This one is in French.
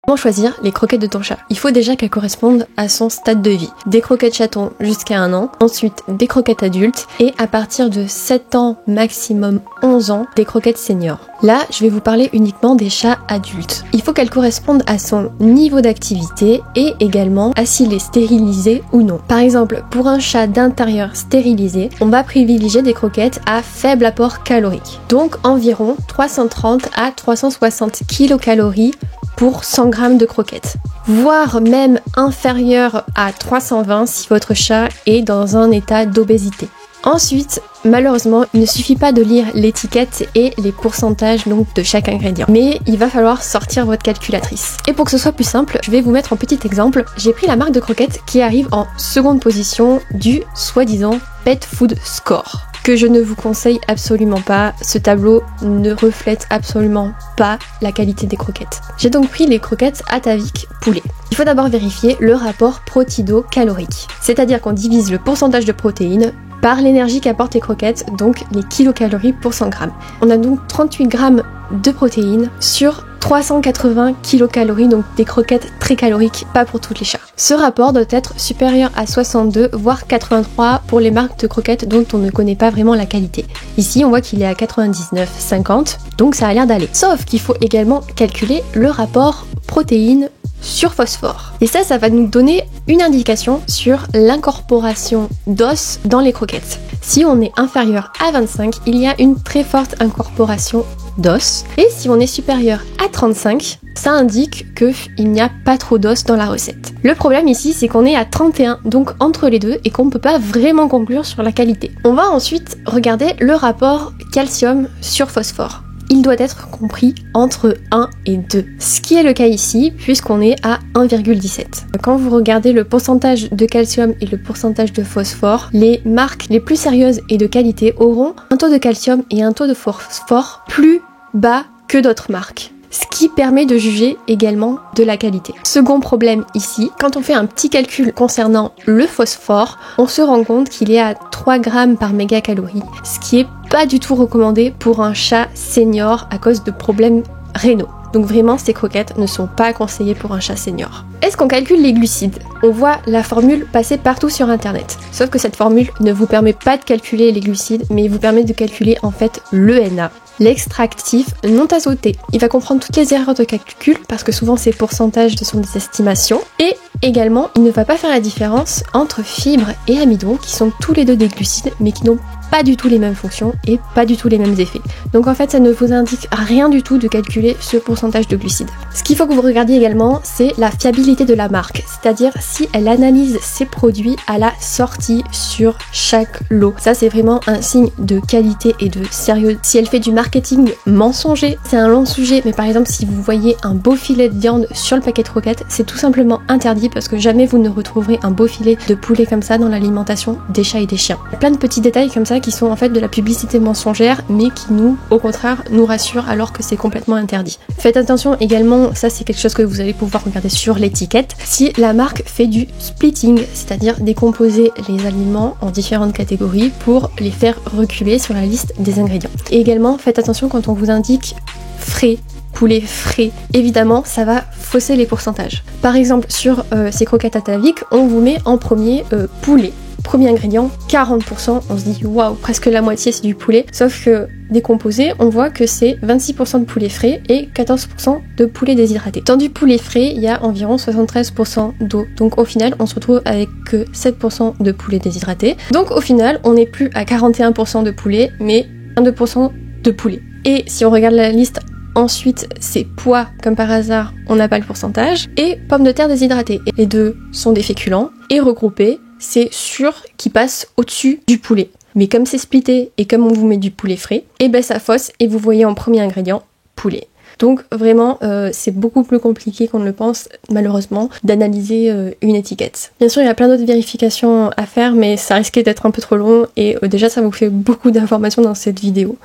Comment choisir les croquettes de ton chat? Il faut déjà qu'elles correspondent à son stade de vie. Des croquettes chatons jusqu'à 1 an, ensuite des croquettes adultes et à partir de 7 ans, maximum 11 ans, des croquettes seniors. Là, je vais vous parler uniquement des chats adultes. Il faut qu'elles correspondent à son niveau d'activité et également à s'il est stérilisé ou non. Par exemple, pour un chat d'intérieur stérilisé, on va privilégier des croquettes à faible apport calorique. Donc environ 330 à 360 kcal pour 100 g de croquettes, voire même inférieur à 320 si votre chat est dans un état d'obésité. Ensuite, malheureusement, il ne suffit pas de lire l'étiquette et les pourcentages donc de chaque ingrédient, mais il va falloir sortir votre calculatrice. Et pour que ce soit plus simple, je vais vous mettre un petit exemple. J'ai pris la marque de croquettes qui arrive en seconde position du soi-disant Pet Food Score, que je ne vous conseille absolument pas. Ce tableau ne reflète absolument pas la qualité des croquettes. J'ai donc pris les croquettes Atavik poulet. Il faut d'abord vérifier le rapport protido-calorique, c'est-à-dire qu'on divise le pourcentage de protéines par l'énergie qu'apportent les croquettes, donc les kilocalories pour 100 g. On a donc 38 g de protéines sur 380 kilocalories, donc des croquettes très caloriques, pas pour tous les chats. Ce rapport doit être supérieur à 62, voire 83 pour les marques de croquettes dont on ne connaît pas vraiment la qualité. Ici, on voit qu'il est à 99,50, donc ça a l'air d'aller. Sauf qu'il faut également calculer le rapport protéines sur phosphore. Et ça va nous donner une indication sur l'incorporation d'os dans les croquettes. Si on est inférieur à 25, il y a une très forte incorporation d'os. Et si on est supérieur à 35, ça indique qu'il n'y a pas trop d'os dans la recette. Le problème ici, c'est qu'on est à 31, donc entre les deux, et qu'on ne peut pas vraiment conclure sur la qualité. On va ensuite regarder le rapport calcium sur phosphore. Il doit être compris entre 1 et 2, ce qui est le cas ici puisqu'on est à 1,17. Quand vous regardez le pourcentage de calcium et le pourcentage de phosphore, les marques les plus sérieuses et de qualité auront un taux de calcium et un taux de phosphore plus bas que d'autres marques, ce qui permet de juger également de la qualité. Second problème ici, quand on fait un petit calcul concernant le phosphore, on se rend compte qu'il est à 3 g par mégacalorie, ce qui est pas du tout recommandé pour un chat senior à cause de problèmes rénaux. Donc vraiment, ces croquettes ne sont pas conseillées pour un chat senior. Est-ce qu'on calcule les glucides? On voit la formule passer partout sur internet. Sauf que cette formule ne vous permet pas de calculer les glucides, mais vous permet de calculer en fait l'ENA, l'extractif non azoté. Il va comprendre toutes les erreurs de calcul parce que souvent ces pourcentages sont des estimations. Et également, il ne va pas faire la différence entre fibres et amidon qui sont tous les deux des glucides mais qui n'ont pas du tout les mêmes fonctions et pas du tout les mêmes effets. Donc en fait, ça ne vous indique rien du tout de calculer ce pourcentage de glucides. Ce qu'il faut que vous regardiez également, c'est la fiabilité de la marque, c'est-à-dire si elle analyse ses produits à la sortie sur chaque lot. Ça, c'est vraiment un signe de qualité et de sérieux. Si elle fait du marketing mensonger, c'est un long sujet, mais par exemple, si vous voyez un beau filet de viande sur le paquet de croquettes, c'est tout simplement interdit parce que jamais vous ne retrouverez un beau filet de poulet comme ça dans l'alimentation des chats et des chiens. Il y a plein de petits détails comme ça qui sont en fait de la publicité mensongère mais qui nous, au contraire, nous rassurent alors que c'est complètement interdit. Faites attention également, ça c'est quelque chose que vous allez pouvoir regarder sur l'étiquette, si la marque fait du splitting, c'est-à-dire décomposer les aliments en différentes catégories pour les faire reculer sur la liste des ingrédients. Et également, faites attention quand on vous indique frais, poulet frais, évidemment ça va fausser les pourcentages. Par exemple sur ces croquettes Atavik, on vous met en premier poulet. Premier ingrédient, 40%, on se dit waouh, presque la moitié c'est du poulet, sauf que décomposé, on voit que c'est 26% de poulet frais et 14% de poulet déshydraté. Dans du poulet frais, il y a environ 73% d'eau, donc au final on se retrouve avec que 7% de poulet déshydraté. Donc au final, on n'est plus à 41% de poulet, mais 22% de poulet. Et si on regarde la liste ensuite, c'est pois, comme par hasard, on n'a pas le pourcentage, et pommes de terre déshydratées. Et les deux sont des féculents, et regroupés, c'est sûr qu'ils passent au-dessus du poulet. Mais comme c'est splitté, et comme on vous met du poulet frais, et ben ça fausse, et vous voyez en premier ingrédient, poulet. Donc vraiment, c'est beaucoup plus compliqué qu'on ne le pense, malheureusement, d'analyser une étiquette. Bien sûr, il y a plein d'autres vérifications à faire, mais ça risquait d'être un peu trop long, et déjà ça vous fait beaucoup d'informations dans cette vidéo.